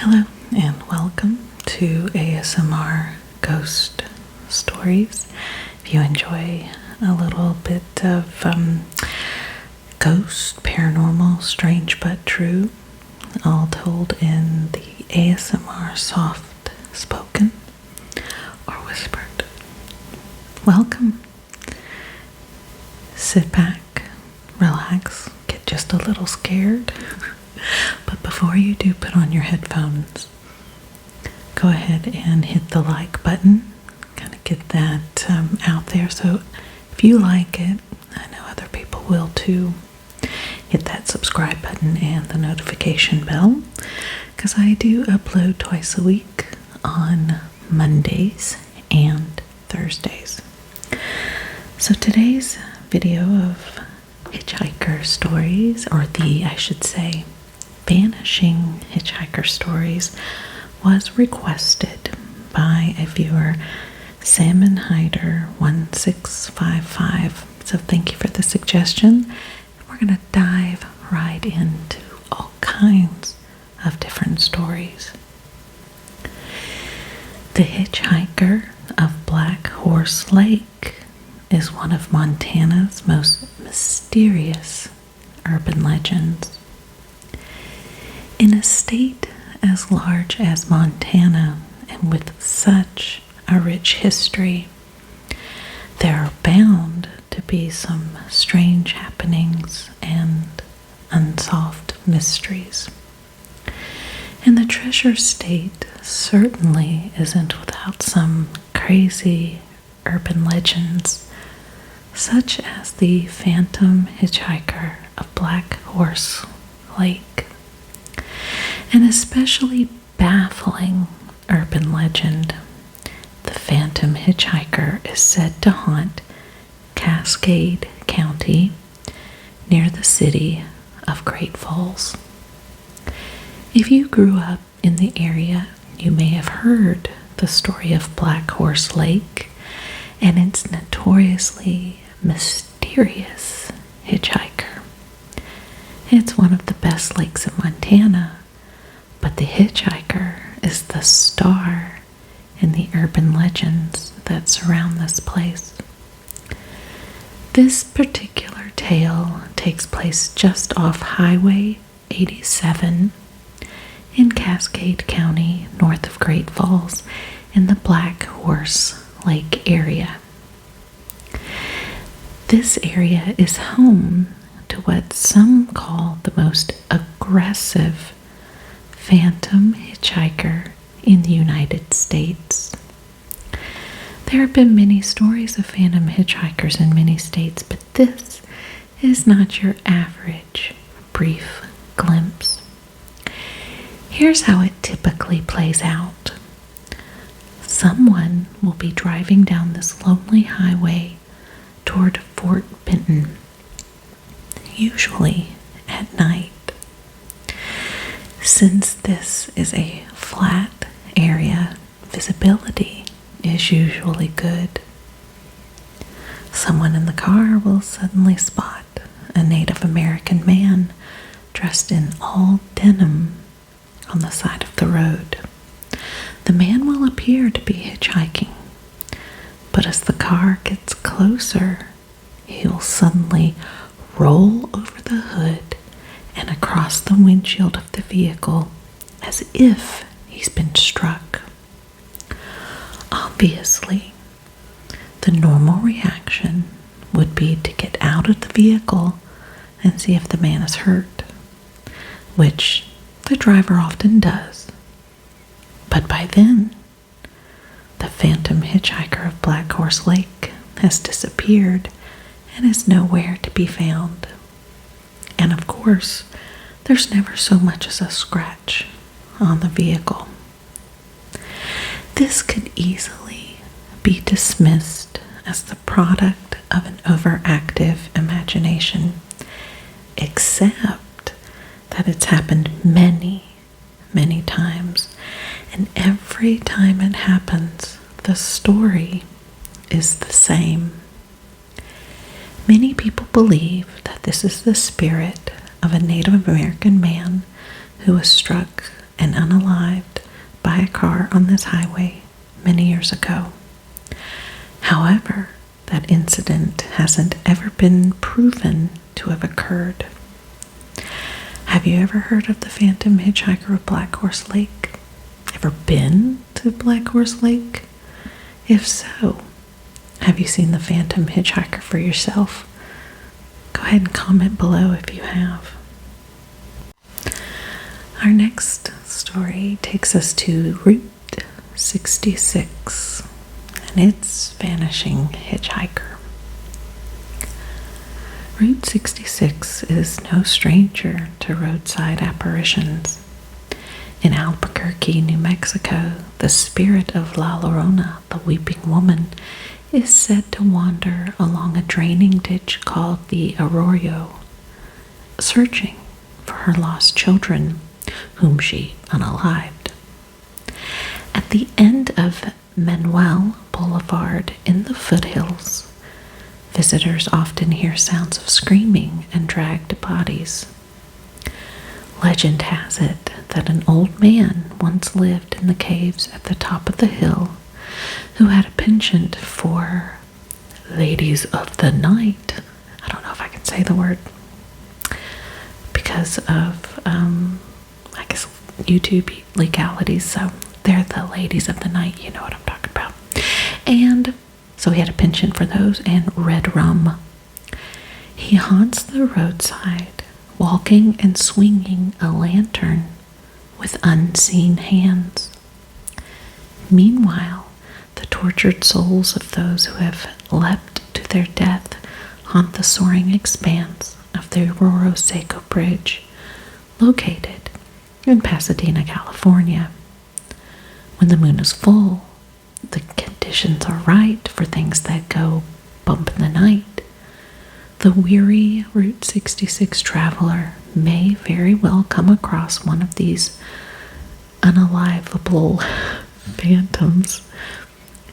Hello and welcome to ASMR Ghost Stories. If you enjoy a little bit of ghost, paranormal, strange but true, all told in the ASMR soft spoken or whispered, welcome. Sit back, relax, get just a little scared. But before you do put on your headphones, go ahead and hit the like button. Kind of get that out there. So if you like it, I know other people will too. Hit that subscribe button and the notification bell, because I do upload twice a week on Mondays and Thursdays. So today's video of hitchhiker stories, or I should say, Vanishing Hitchhiker Stories, was requested by a viewer, Salmon Hider 1655. So thank you for the suggestion. We're going to dive right into all kinds of different stories. The Hitchhiker of Black Horse Lake is one of Montana's most mysterious urban legends. In a state as large as Montana and with such a rich history, there are bound to be some strange happenings and unsolved mysteries. And the Treasure State certainly isn't without some crazy urban legends, such as the Phantom Hitchhiker of Black Horse Lake. An especially baffling urban legend, the Phantom Hitchhiker is said to haunt Cascade County near the city of Great Falls. If you grew up in the area, you may have heard the story of Black Horse Lake and its notoriously mysterious hitchhiker. It's one of the best lakes in Montana, but the hitchhiker is the star in the urban legends that surround this place. This particular tale takes place just off Highway 87 in Cascade County, north of Great Falls, in the Black Horse Lake area. This area is home to what some call the most aggressive Phantom Hitchhiker in the United States. There have been many stories of Phantom Hitchhikers in many states, but this is not your average brief glimpse. Here's how it typically plays out. Someone will be driving down this lonely highway toward Fort Benton, usually at night. Since this is a flat area, visibility is usually good. Someone in the car will suddenly spot a Native American man dressed in all denim on the side of the road. The man will appear to be hitchhiking, but as the car gets closer, he will suddenly roll over the hood and across the windshield of the vehicle as if he's been struck. Obviously, the normal reaction would be to get out of the vehicle and see if the man is hurt, which the driver often does. But by then, the Phantom Hitchhiker of Black Horse Lake has disappeared and is nowhere to be found. And of course, there's never so much as a scratch on the vehicle. This could easily be dismissed as the product of an overactive imagination, except that it's happened many, many times, and every time it happens, the story is the same. Many people believe that this is the spirit of a Native American man who was struck and unalived by a car on this highway many years ago. However, that incident hasn't ever been proven to have occurred. Have you ever heard of the Phantom Hitchhiker of Black Horse Lake? Ever been to Black Horse Lake? If so, have you seen the Phantom Hitchhiker for yourself? Go ahead and comment below if you have. Our next story takes us to Route 66, and it's Vanishing Hitchhiker. Route 66 is no stranger to roadside apparitions. In Albuquerque, New Mexico, the spirit of La Llorona, the weeping woman, is said to wander along a draining ditch called the Arroyo, searching for her lost children, whom she unalived. At the end of Manuel Boulevard in the foothills, visitors often hear sounds of screaming and dragged bodies. Legend has it that an old man once lived in the caves at the top of the hill who had a penchant for ladies of the night. I don't know if I can say the word because of, I guess, YouTube legalities. So they're the ladies of the night. You know what I'm talking about. And so he had a penchant for those and red rum. He haunts the roadside, walking and swinging a lantern with unseen hands. Meanwhile, the tortured souls of those who have leapt to their death haunt the soaring expanse of the Arroyo Seco Bridge, located in Pasadena, California. When the moon is full, the conditions are right for things that go bump in the night. The weary Route 66 traveler may very well come across one of these unalivable phantoms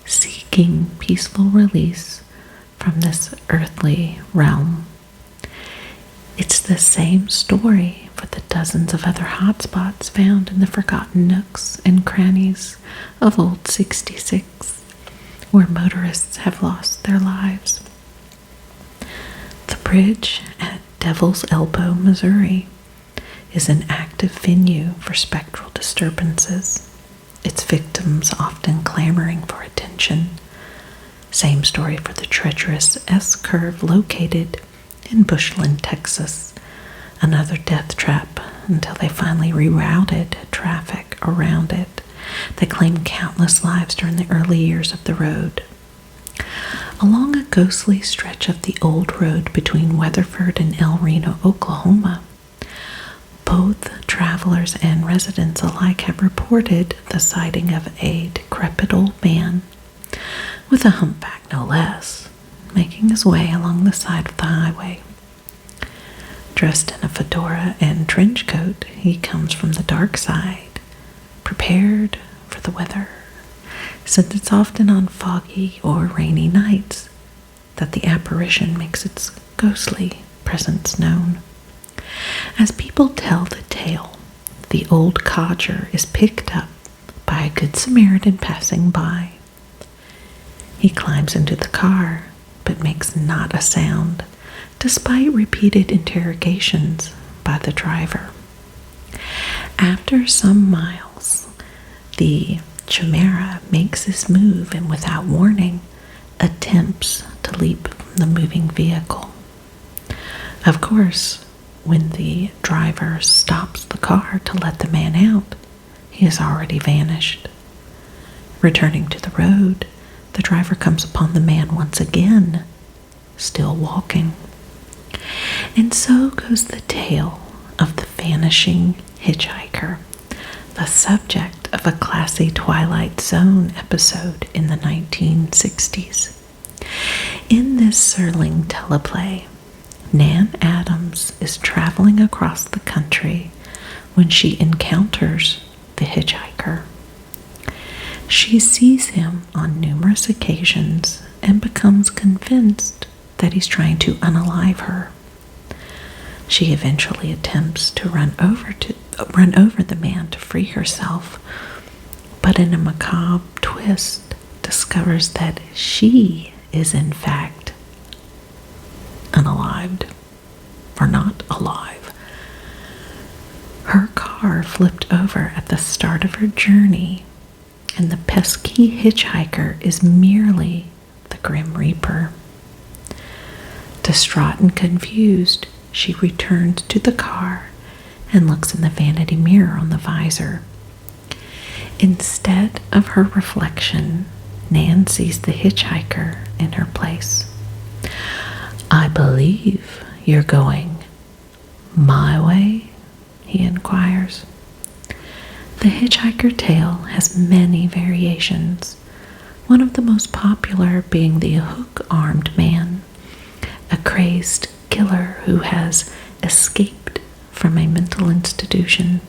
seeking peaceful release from this earthly realm. It's the same story for the dozens of other hotspots found in the forgotten nooks and crannies of Old 66, where motorists have lost their lives. The bridge at Devil's Elbow, Missouri, is an active venue for spectral disturbances, its victims often clamoring for attention. Same story for the treacherous S-curve located in Bushland, Texas, another death trap until they finally rerouted traffic around it that claimed countless lives during the early years of the road. Along a ghostly stretch of the old road between Weatherford and El Reno, Oklahoma, both travelers and residents alike have reported the sighting of a decrepit old man, with a humpback no less, making his way along the side of the highway. Dressed in a fedora and trench coat, he comes from the dark side, prepared for the weather, since it's often on foggy or rainy nights that the apparition makes its ghostly presence known. As people tell the tale, the old codger is picked up by a good Samaritan passing by. He climbs into the car, but makes not a sound, despite repeated interrogations by the driver. After some miles, the chimera makes his move and, without warning, attempts to leap from the moving vehicle. Of course, when the driver stops the car to let the man out, he has already vanished. Returning to the road, the driver comes upon the man once again, still walking. And so goes the tale of the vanishing hitchhiker, the subject of a classy Twilight Zone episode in the 1960s. In this Serling teleplay, Nan Adams is traveling across the country when she encounters the hitchhiker. She sees him on numerous occasions and becomes convinced that he's trying to unalive her. She eventually attempts to run run over the man to free herself, but in a macabre twist discovers that she is in fact unalived, or not alive. Her car flipped over at the start of her journey, and the pesky hitchhiker is merely the Grim Reaper. Distraught and confused, she returns to the car and looks in the vanity mirror on the visor. Instead of her reflection, Nan sees the hitchhiker in her place. "I believe you're going my way?" he inquires. The hitchhiker tale has many variations, one of the most popular being the hook-armed man, a crazed killer who has escaped from a mental institution.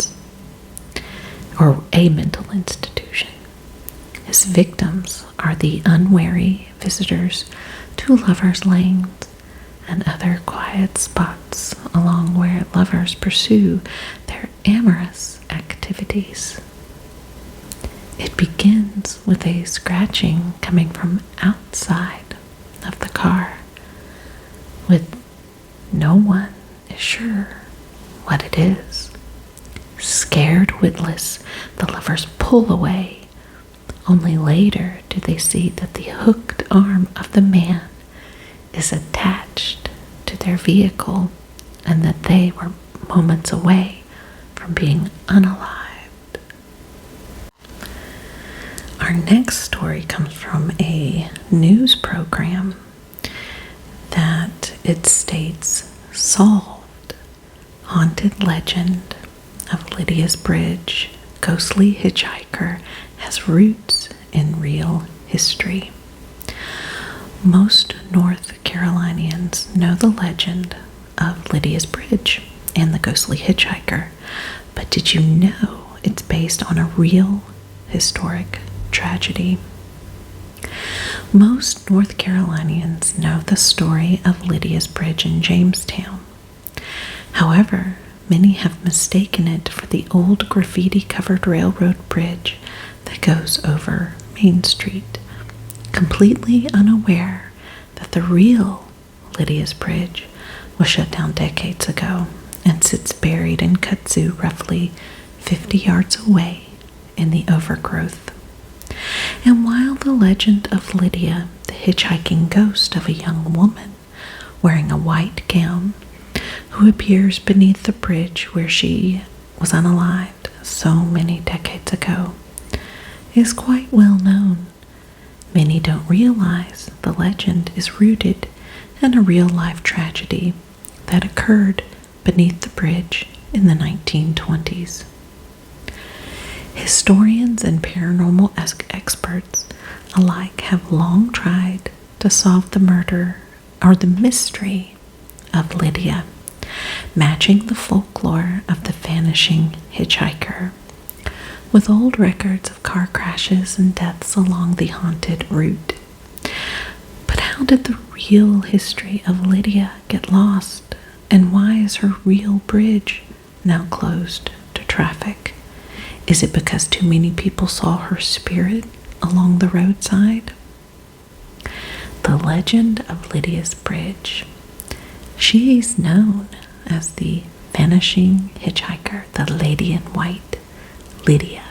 His victims are the unwary visitors to lovers' lanes and other quiet spots along where lovers pursue their amorous activities. It begins with a scratching coming from outside of the car, with no one is sure what it is. Scared witless, the lovers pull away. Only later do they see that the hooked arm of the man is attached to their vehicle and that they were moments away from being unalived. Our next story comes from a news program that it states, "Solved. Haunted legend of Lydia's Bridge, ghostly hitchhiker has roots in real history." Most North Carolinians know the legend of Lydia's Bridge and the ghostly hitchhiker, but did you know it's based on a real historic tragedy? Most North Carolinians know the story of Lydia's Bridge in Jamestown. However, many have mistaken it for the old graffiti-covered railroad bridge that goes over Main Street, completely unaware that the real Lydia's Bridge was shut down decades ago and sits buried in kudzu roughly 50 yards away in the overgrowth. And while the legend of Lydia, the hitchhiking ghost of a young woman wearing a white gown, who appears beneath the bridge where she was unalived so many decades ago, is quite well known, many don't realize the legend is rooted in a real-life tragedy that occurred beneath the bridge in the 1920s. Historians and paranormal experts alike have long tried to solve the murder or the mystery of Lydia, matching the folklore of the vanishing hitchhiker with old records of car crashes and deaths along the haunted route. But how did the real history of Lydia get lost, and why is her real bridge now closed to traffic? Is it because too many people saw her spirit along the roadside? The legend of Lydia's Bridge. She is known as the vanishing hitchhiker, the lady in white, Lydia.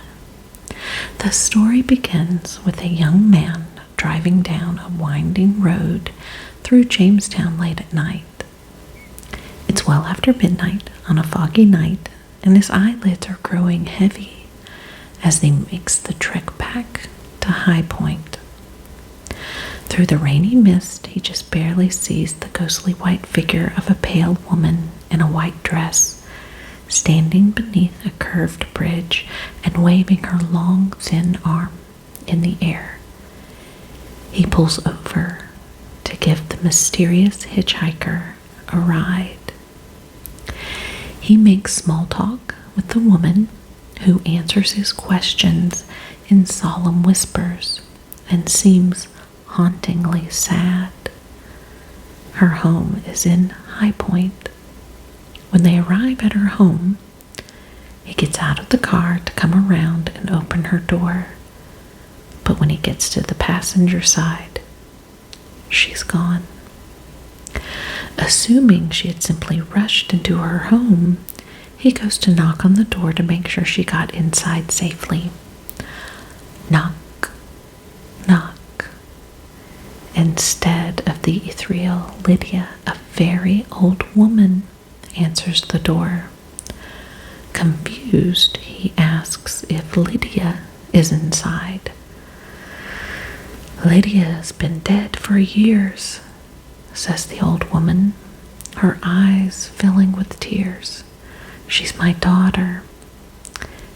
The story begins with a young man driving down a winding road through Jamestown late at night. It's well after midnight on a foggy night, and his eyelids are growing heavy as he makes the trek back to High Point. Through the rainy mist, he just barely sees the ghostly white figure of a pale woman in a white dress, standing beneath a curved bridge and waving her long, thin arm in the air. He pulls over to give the mysterious hitchhiker a ride. He makes small talk with the woman, who answers his questions in solemn whispers and seems hauntingly sad. Her home is in High Point. When they arrive at her home, He gets out of the car to come around and open her door. But when he gets to the passenger side, she's gone. Assuming she had simply rushed into her home, he goes to knock on the door to make sure she got inside safely. Knock, knock. Instead of the ethereal Lydia, a very old woman answers the door. Confused, he asks if Lydia is inside. Lydia's been dead for years, says the old woman, her eyes filling with tears. She's my daughter,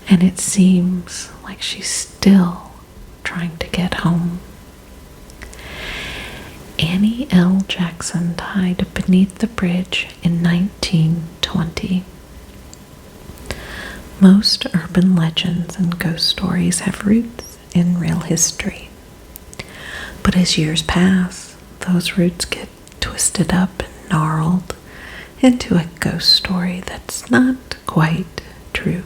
and it seems like she's still trying to get home. Annie L. Jackson died beneath the bridge in 1920. Most urban legends and ghost stories have roots in real history. But as years pass, those roots get twisted up and gnarled into a ghost story that's not quite true,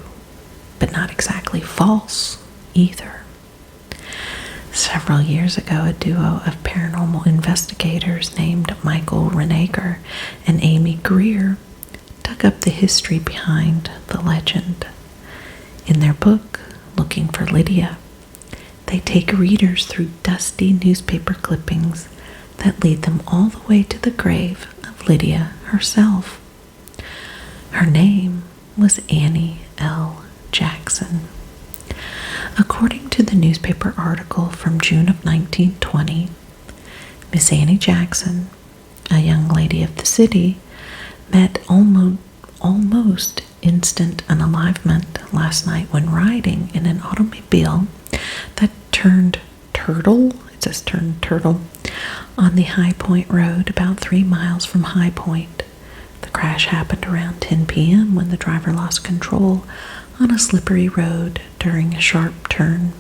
but not exactly false either. Several years ago, a duo of paranormal investigators named Michael Renager and Amy Greer dug up the history behind the legend. In their book, Looking for Lydia, they take readers through dusty newspaper clippings that lead them all the way to the grave of Lydia herself. Her name was Annie L. Jackson. According to the newspaper article from June of 1920, Miss Annie Jackson, a young lady of the city, met almost instant unalivement last night when riding in an automobile that turned turtle, it says turned turtle, on the High Point Road about 3 miles from High Point. The crash happened around 10 p.m. when the driver lost control on a slippery road during a sharp turn.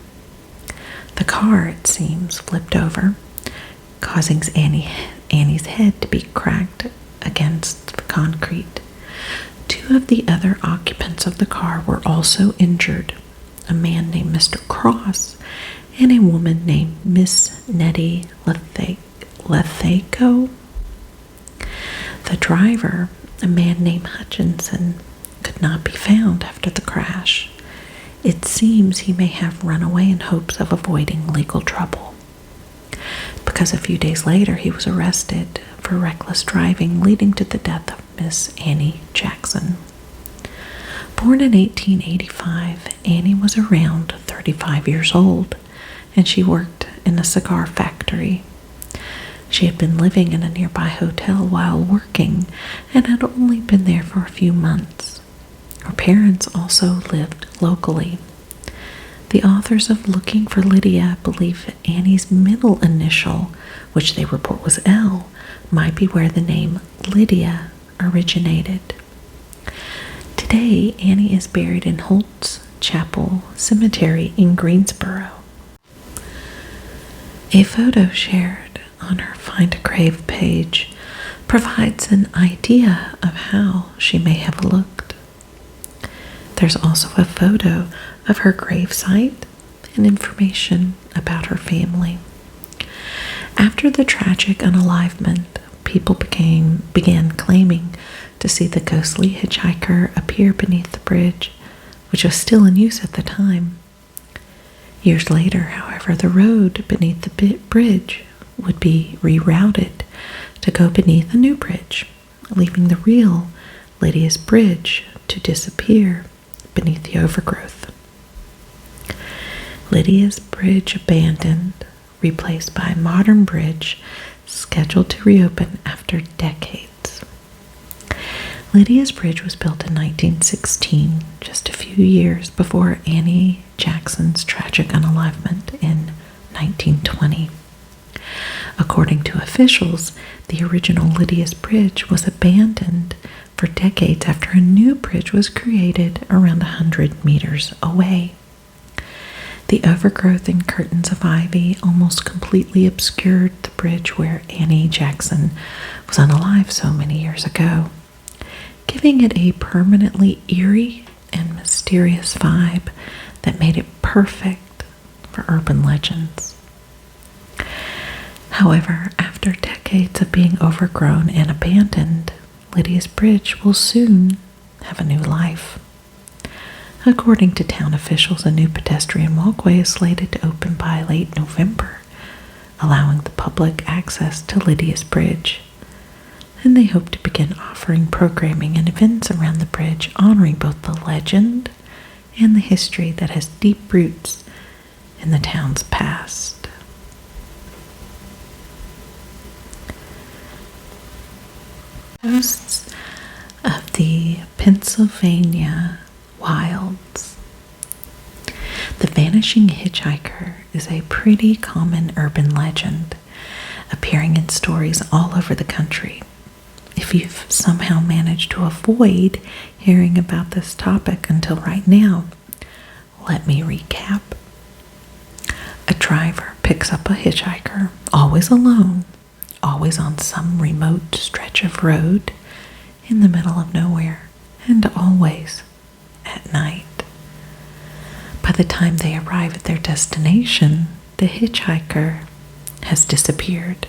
The car, it seems, flipped over, causing Annie's head to be cracked against the concrete. 2 of the other occupants of the car were also injured, a man named Mr. Cross and a woman named Miss Nettie Lethaco. The driver, a man named Hutchinson, could not be found after the crash. It seems he may have run away in hopes of avoiding legal trouble, because a few days later he was arrested for reckless driving, leading to the death of Miss Annie Jackson. Born in 1885, Annie was around 35 years old, and she worked in a cigar factory. She had been living in a nearby hotel while working and had only been there for a few months. Her parents also lived locally. The authors of Looking for Lydia believe Annie's middle initial, which they report was L, might be where the name Lydia originated. Today, Annie is buried in Holt's Chapel Cemetery in Greensboro. A photo shared on her Find a Grave page provides an idea of how she may have looked. There's also a photo of her gravesite and information about her family. After the tragic unalivement, people began claiming to see the ghostly hitchhiker appear beneath the bridge, which was still in use at the time. Years later, however, the road beneath the bridge would be rerouted to go beneath a new bridge, leaving the real Lydia's Bridge to disappear beneath the overgrowth. Lydia's Bridge abandoned, replaced by a modern bridge scheduled to reopen after decades. Lydia's Bridge was built in 1916, just a few years before Annie Jackson's tragic unalivement in 1920. According to officials, the original Lydia's Bridge was abandoned for decades after a new bridge was created around 100 meters away. The overgrowth and curtains of ivy almost completely obscured the bridge where Annie Jackson was unalive so many years ago, giving it a permanently eerie and mysterious vibe that made it perfect for urban legends. However, after decades of being overgrown and abandoned, Lydia's Bridge will soon have a new life. According to town officials, a new pedestrian walkway is slated to open by late November, allowing the public access to Lydia's Bridge. And they hope to begin offering programming and events around the bridge honoring both the legend and the history that has deep roots in the town's past. Ghosts of the Pennsylvania Wilds. The Vanishing Hitchhiker is a pretty common urban legend, appearing in stories all over the country. If you've somehow managed to avoid hearing about this topic until right now, let me recap. A driver picks up a hitchhiker, always alone, always on some remote stretch of road in the middle of nowhere, and always at night. By the time they arrive at their destination, the hitchhiker has disappeared.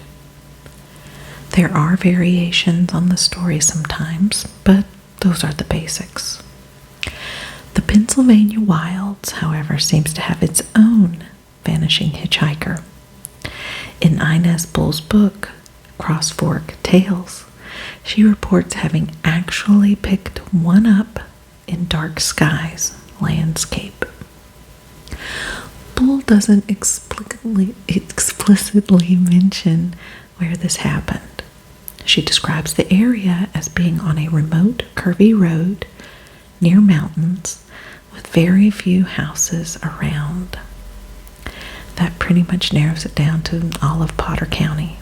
There are variations on the story sometimes, but those are the basics. The Pennsylvania Wilds, however, seems to have its own vanishing hitchhiker. In Inez Bull's book, Cross Fork Tales, she reports having actually picked one up in Dark Skies landscape. Bull doesn't explicitly mention where this happened. She describes the area as being on a remote, curvy road near mountains with very few houses around. That pretty much narrows it down to all of Potter County.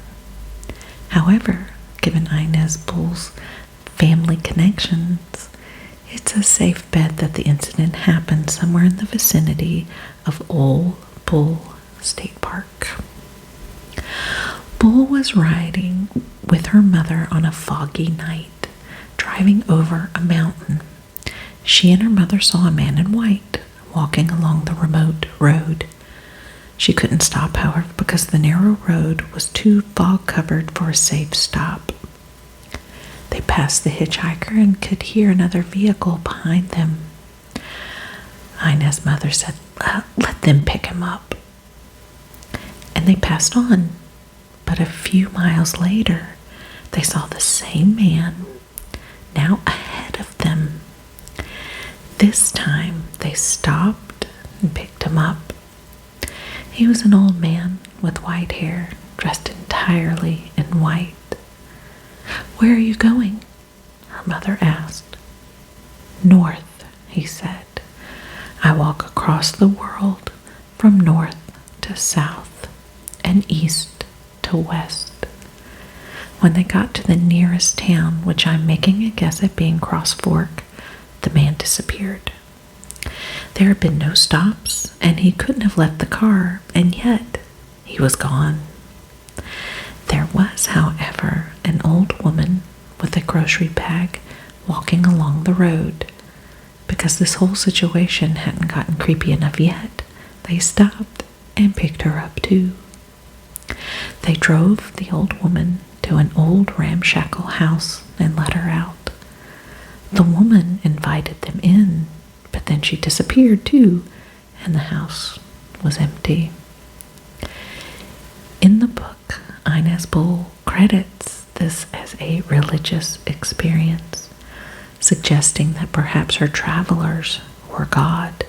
However, given Inez Bull's family connections, it's a safe bet that the incident happened somewhere in the vicinity of Old Bull State Park. Bull was riding with her mother on a foggy night, driving over a mountain. She and her mother saw a man in white walking along the remote road. She couldn't stop, however, because the narrow road was too fog-covered for a safe stop. They passed the hitchhiker and could hear another vehicle behind them. Inez's mother said, "Let them pick him up." And they passed on. But a few miles later, they saw the same man, now ahead of them. This time, they stopped and picked him up. He was an old man with white hair, dressed entirely in white. "Where are you going?" her mother asked. "North," he said. "I walk across the world from north to south and east to west." When they got to the nearest town, which I'm making a guess at being Cross Fork, the man disappeared. There had been no stops, and he couldn't have left the car, and yet he was gone. There was, however, an old woman with a grocery bag walking along the road. Because this whole situation hadn't gotten creepy enough yet, they stopped and picked her up too. They drove the old woman to an old ramshackle house and let her out. The woman invited them in, but then she disappeared too, and the house was empty. In the book, Inez Bull credits this as a religious experience, suggesting that perhaps her travelers were God.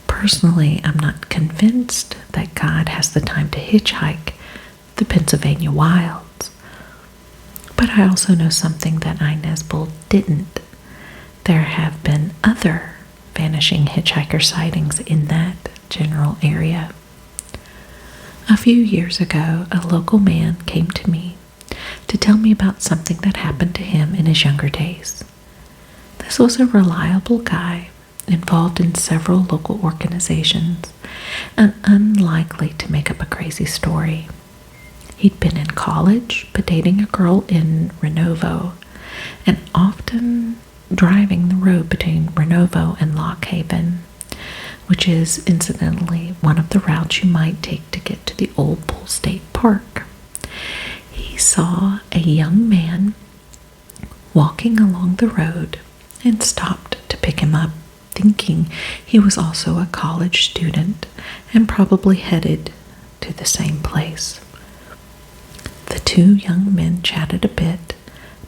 Personally, I'm not convinced that God has the time to hitchhike the Pennsylvania wilds. But I also know something that Inez Bull didn't. There have been other vanishing hitchhiker sightings in that general area. A few years ago, a local man came to me to tell me about something that happened to him in his younger days. This was a reliable guy involved in several local organizations and unlikely to make up a crazy story. He'd been in college, but dating a girl in Renovo, and often driving the road between Renovo and Lock Haven, which is incidentally one of the routes you might take to get to the Old Bull State Park. He saw a young man walking along the road and stopped to pick him up, thinking he was also a college student and probably headed to the same place. The two young men chatted a bit,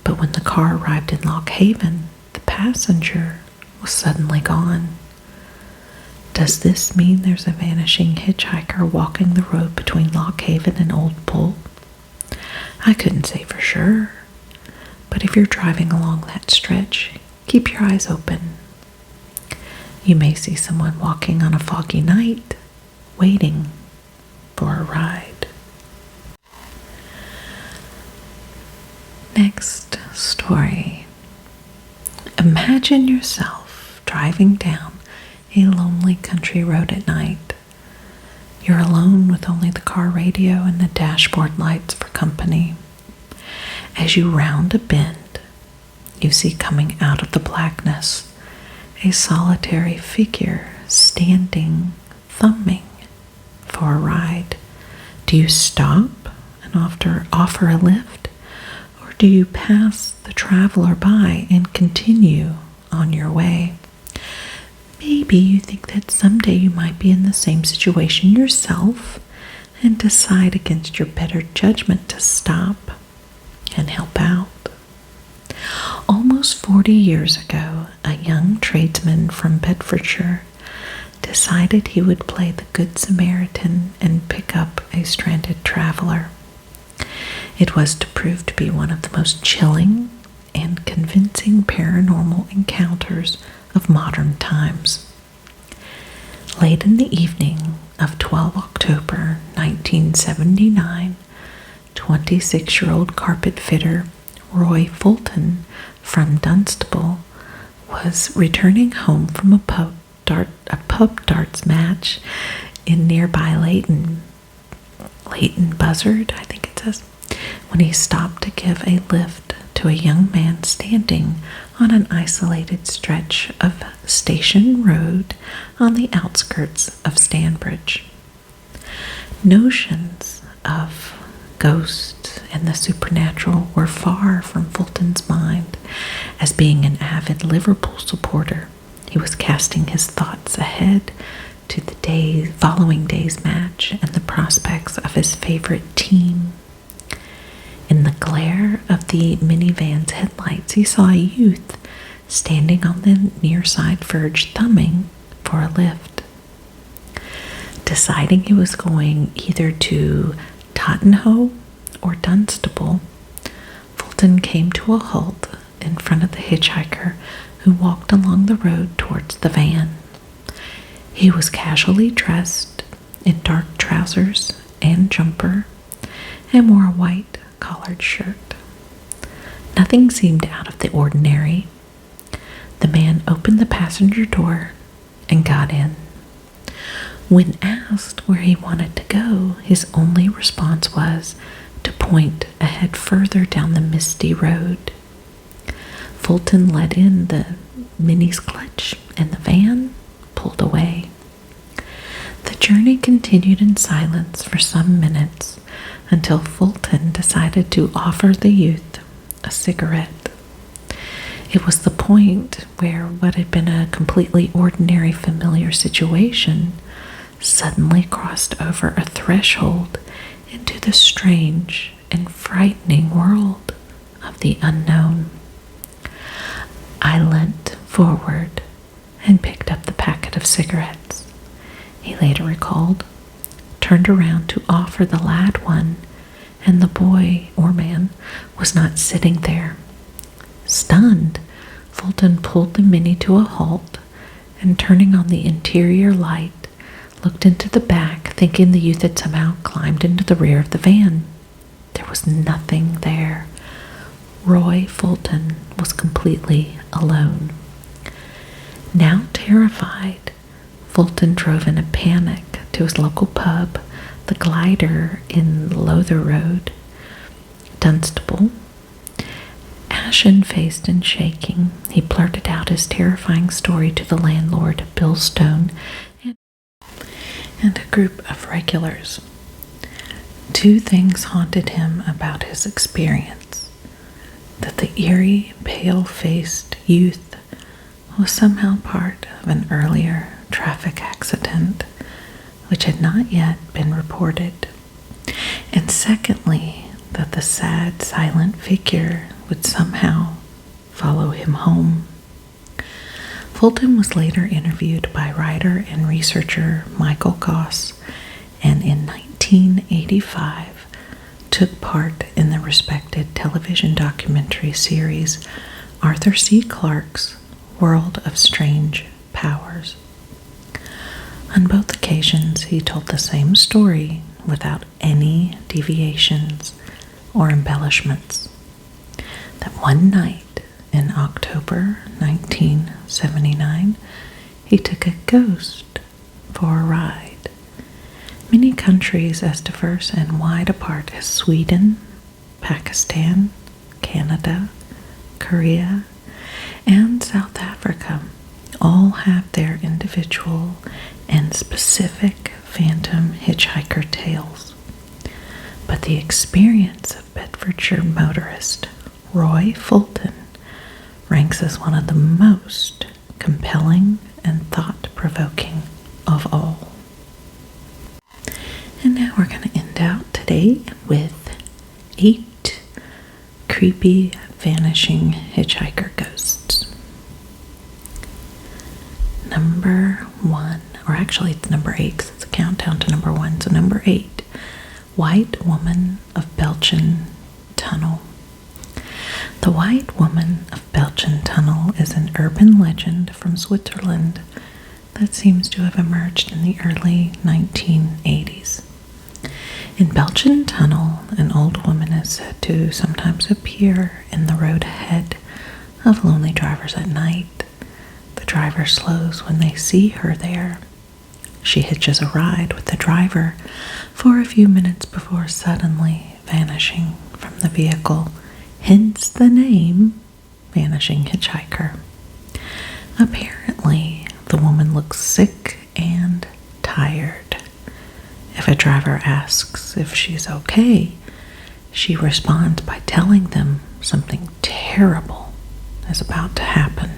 but when the car arrived in Lock Haven, the passenger was suddenly gone. Does this mean there's a vanishing hitchhiker walking the road between Lock Haven and Old Bull? I couldn't say for sure, but if you're driving along that stretch, keep your eyes open. You may see someone walking on a foggy night, waiting for a ride. Next story. Imagine yourself driving down a lonely country road at night. You're alone with only the car radio and the dashboard lights for company. As you round a bend, you see coming out of the blackness a solitary figure standing, thumbing for a ride. Do you stop and offer a lift, or do you pass the traveler by and continue on your way? Maybe you think that someday you might be in the same situation yourself and decide against your better judgment to stop and help out. Almost 40 years ago, a young tradesman from Bedfordshire decided he would play the Good Samaritan and pick up a stranded traveler. It was to prove to be one of the most chilling and convincing paranormal encounters of modern times. Late in the evening of 12 October 1979, 26-year-old carpet fitter Roy Fulton from Dunstable was returning home from a pub darts match in nearby Leighton Buzzard, I think it says, when he stopped to give a lift to a young man standing on an isolated stretch of Station Road on the outskirts of Stanbridge. Notions of ghosts and the supernatural were far from Fulton's mind. As being an avid Liverpool supporter, he was casting his thoughts ahead to the following day's match and the prospects of his favorite team. In the glare of the minivan's headlights, he saw a youth standing on the near side verge thumbing for a lift. Deciding he was going either to Tottenham or Dunstable, Fulton came to a halt in front of the hitchhiker who walked along the road towards the van. He was casually dressed in dark trousers and jumper and wore a white collared shirt. Nothing seemed out of the ordinary. The man opened the passenger door and got in. When asked where he wanted to go, his only response was to point ahead further down the misty road. Fulton let in the Mini's clutch and the van pulled away. The journey continued in silence for some minutes until Fulton decided to offer the youth a cigarette. It was the point where what had been a completely ordinary, familiar situation suddenly crossed over a threshold into the strange and frightening world of the unknown. I leant forward and picked up the packet of cigarettes, he later recalled, turned around to offer the lad one, and the boy or man was not sitting there. Stunned, Fulton pulled the Mini to a halt and, turning on the interior light, looked into the back, thinking the youth had somehow climbed into the rear of the van. There was nothing there. Roy Fulton was completely alone. Now terrified, Fulton drove in a panic to his local pub, the Glider in Lowther Road, Dunstable. Ashen-faced and shaking, he blurted out his terrifying story to the landlord, Bill Stone, and a group of regulars. Two things haunted him about his experience: that the eerie, pale-faced youth was somehow part of an earlier traffic accident which had not yet been reported, and secondly, that the sad, silent figure would somehow follow him home. Fulton was later interviewed by writer and researcher Michael Goss, and in 1985 took part in the respected television documentary series Arthur C. Clarke's World of Strange Powers. On both occasions, he told the same story without any deviations or embellishments. That one night in October 1979, he took a ghost for a ride. Many countries as diverse and wide apart as Sweden, Pakistan, Canada, Korea, and South Africa all have their individual and specific phantom hitchhiker tales. But the experience of Bedfordshire motorist Roy Fulton ranks as one of the most compelling and thought-provoking of all. And now we're going to end out today with 8 creepy vanishing hitchhiker ghosts. Number 1, or actually it's number 8 because it's a countdown to number 1. So number 8, White Woman of Belgian Tunnel. The White Woman of Belgian Tunnel is an urban legend from Switzerland that seems to have emerged in the early 1980s. In Belgian Tunnel, an old woman is said to sometimes appear in the road ahead of lonely drivers at night. The driver slows when they see her there. She hitches a ride with the driver for a few minutes before suddenly vanishing from the vehicle, hence the name Vanishing Hitchhiker. Apparently, the woman looks sick and tired. If a driver asks if she's okay, she responds by telling them something terrible is about to happen.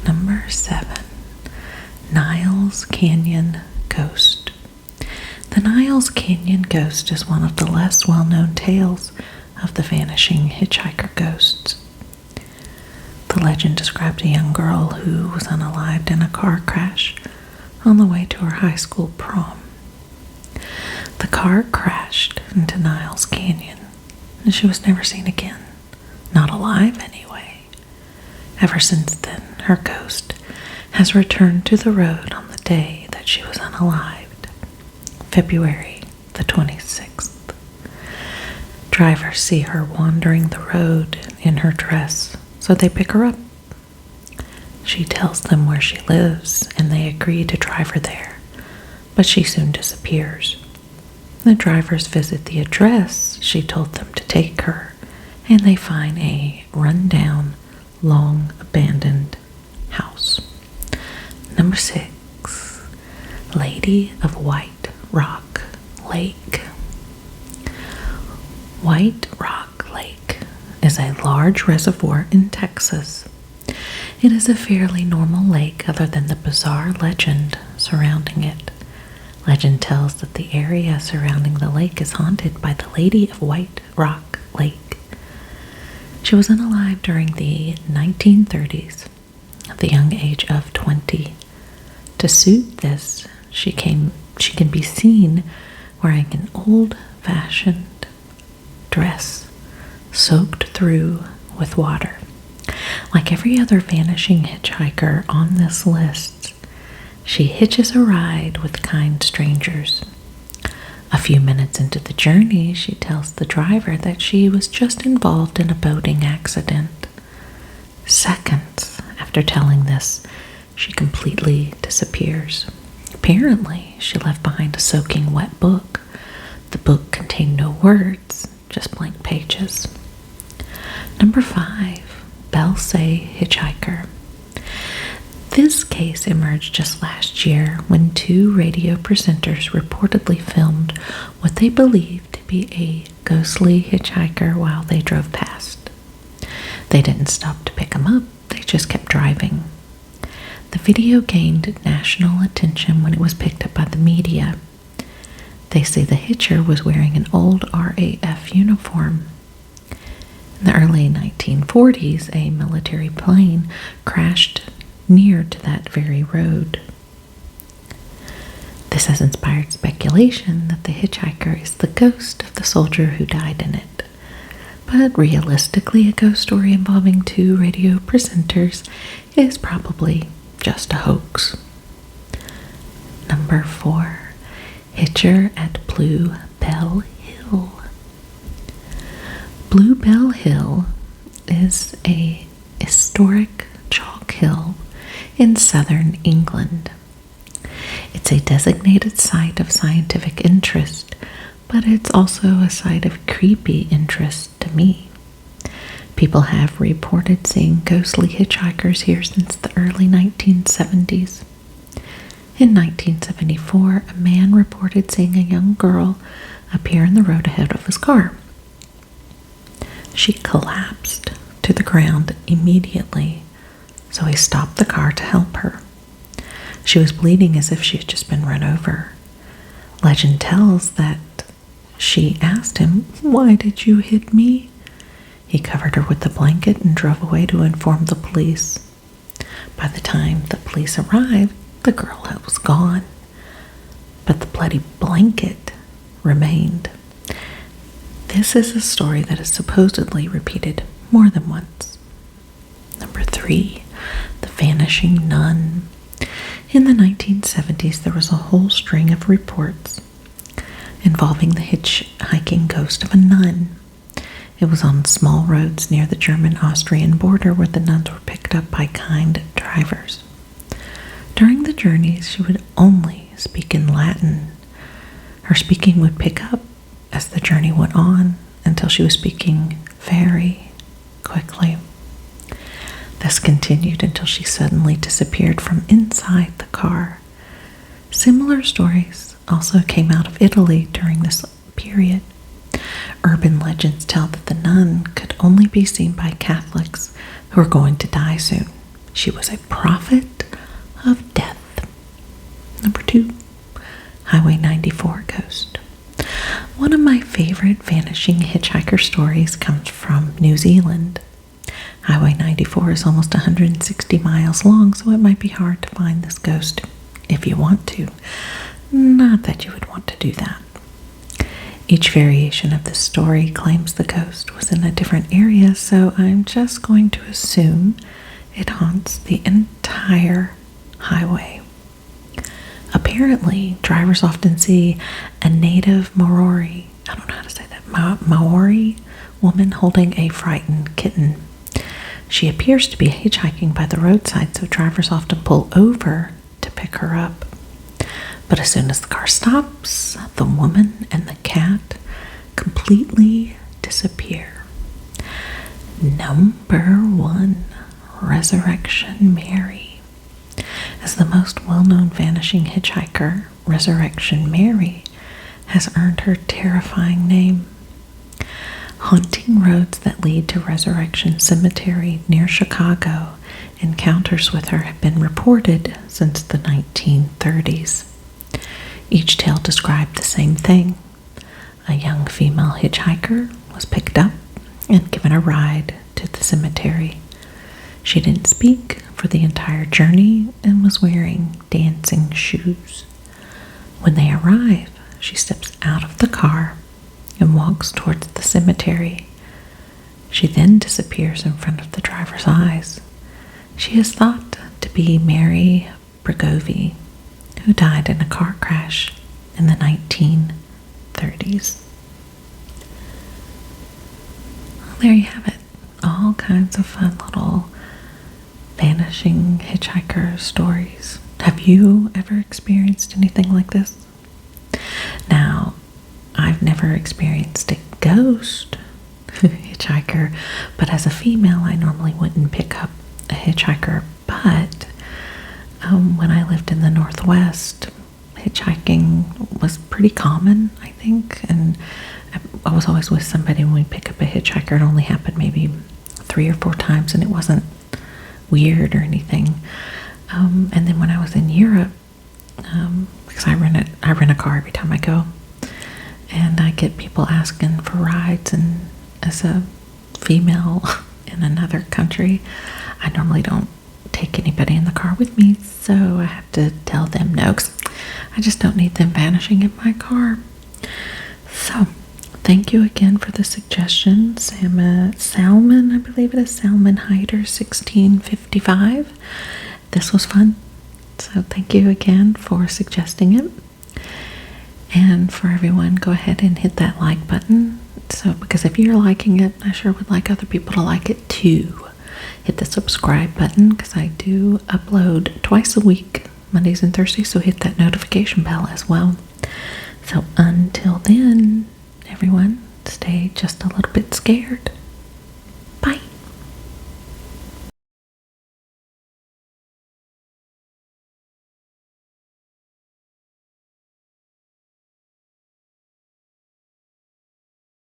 Number 7, Niles Canyon Ghost. The Niles Canyon Ghost is one of the less well-known tales of the vanishing hitchhiker ghosts. The legend described a young girl who was unalived in a car crash on the way to her high school prom. The car crashed into Niles Canyon, and she was never seen again. Not alive, anyway. Ever since then, her ghost has returned to the road on the day that she was unalived, February the 26th. Drivers see her wandering the road in her dress, so they pick her up. She tells them where she lives, and they agree to drive her there, but she soon disappears. The drivers visit the address she told them to take her, and they find a run-down, long-abandoned house. Number 6, Lady of White Rock Lake. White Rock Lake is a large reservoir in Texas. It is a fairly normal lake other than the bizarre legend surrounding it. Legend tells that the area surrounding the lake is haunted by the Lady of White Rock Lake. She was unalive during the 1930s at the young age of 20. To suit this, she can be seen wearing an old-fashioned dress soaked through with water. Like every other vanishing hitchhiker on this list, she hitches a ride with kind strangers. A few minutes into the journey, she tells the driver that she was just involved in a boating accident. Seconds after telling this, she completely disappears. Apparently, she left behind a soaking wet book. The book contained no words, just blank pages. Number 5, Belsay Hitchhiker. This case emerged just last year when 2 radio presenters reportedly filmed what they believed to be a ghostly hitchhiker while they drove past. They didn't stop to pick him up, they just kept driving. The video gained national attention when it was picked up by the media. They say the hitcher was wearing an old RAF uniform. In the early 1940s, a military plane crashed near to that very road. This has inspired speculation that the hitchhiker is the ghost of the soldier who died in it. But realistically, a ghost story involving 2 radio presenters is probably just a hoax. Number 4, Hitcher at Blue Bell Hill. Blue Bell Hill is a historic chalk hill in southern England. It's a designated site of scientific interest, but it's also a site of creepy interest to me. People have reported seeing ghostly hitchhikers here since the early 1970s. In 1974, a man reported seeing a young girl appear in the road ahead of his car. She collapsed to the ground immediately, so he stopped the car to help her. She was bleeding as if she had just been run over. Legend tells that she asked him, "Why did you hit me?" He covered her with the blanket and drove away to inform the police. By the time the police arrived, the girl was gone, but the bloody blanket remained. This is a story that is supposedly repeated more than once. Number 3, the vanishing nun. In the 1970s, there was a whole string of reports involving the hitchhiking ghost of a nun. It was on small roads near the German-Austrian border where the nuns were picked up by kind drivers. During the journeys, she would only speak in Latin. Her speaking would pick up as the journey went on until she was speaking very quickly. This continued until she suddenly disappeared from inside the car. Similar stories also came out of Italy during this period. Urban legends tell that the nun could only be seen by Catholics who were going to die soon. She was a prophet of death. Number 2, Highway 94 Ghost. One of my favorite vanishing hitchhiker stories comes from New Zealand. Highway 94 is almost 160 miles long, so it might be hard to find this ghost if you want to. Not that you would want to do that. Each variation of this story claims the ghost was in a different area, so I'm just going to assume it haunts the entire highway. Apparently, drivers often see a native Maori, I don't know how to say that, Maori woman holding a frightened kitten. She appears to be hitchhiking by the roadside, so drivers often pull over to pick her up. But as soon as the car stops, the woman and the cat completely disappear. Number 1, Resurrection Mary. As the most well-known vanishing hitchhiker, Resurrection Mary has earned her terrifying name. Haunting roads that lead to Resurrection Cemetery near Chicago, encounters with her have been reported since the 1930s. Each tale described the same thing. A young female hitchhiker was picked up and given a ride to the cemetery. She didn't speak for the entire journey and was wearing dancing shoes. When they arrive, she steps out of the car and walks towards the cemetery. She then disappears in front of the driver's eyes. She is thought to be Mary Bregovi, who died in a car crash in the 1930s. Well, there you have it. All kinds of fun little vanishing hitchhiker stories. Have you ever experienced anything like this? Now, I've never experienced a ghost, hitchhiker, but as a female, I normally wouldn't pick up a hitchhiker. But when I lived in the Northwest, hitchhiking was pretty common, I think, and I was always with somebody when we pick up a hitchhiker. It only happened maybe 3 or 4 times, and it wasn't weird or anything. And then when I was in Europe, because I rent a car every time I go, and I get people asking for rides, and as a female in another country, I normally don't take anybody in the car with me, so I have to tell them no, 'cause I just don't need them vanishing in my car. So thank you again for the suggestion, Salmon, I believe it is, Salmon Hider 1655. This was fun, so thank you again for suggesting it. And for everyone, go ahead and hit that like button. So, because if you're liking it, I sure would like other people to like it too. Hit the subscribe button, because I do upload twice a week, Mondays and Thursdays, so hit that notification bell as well. So until then, everyone, stay just a little bit scared.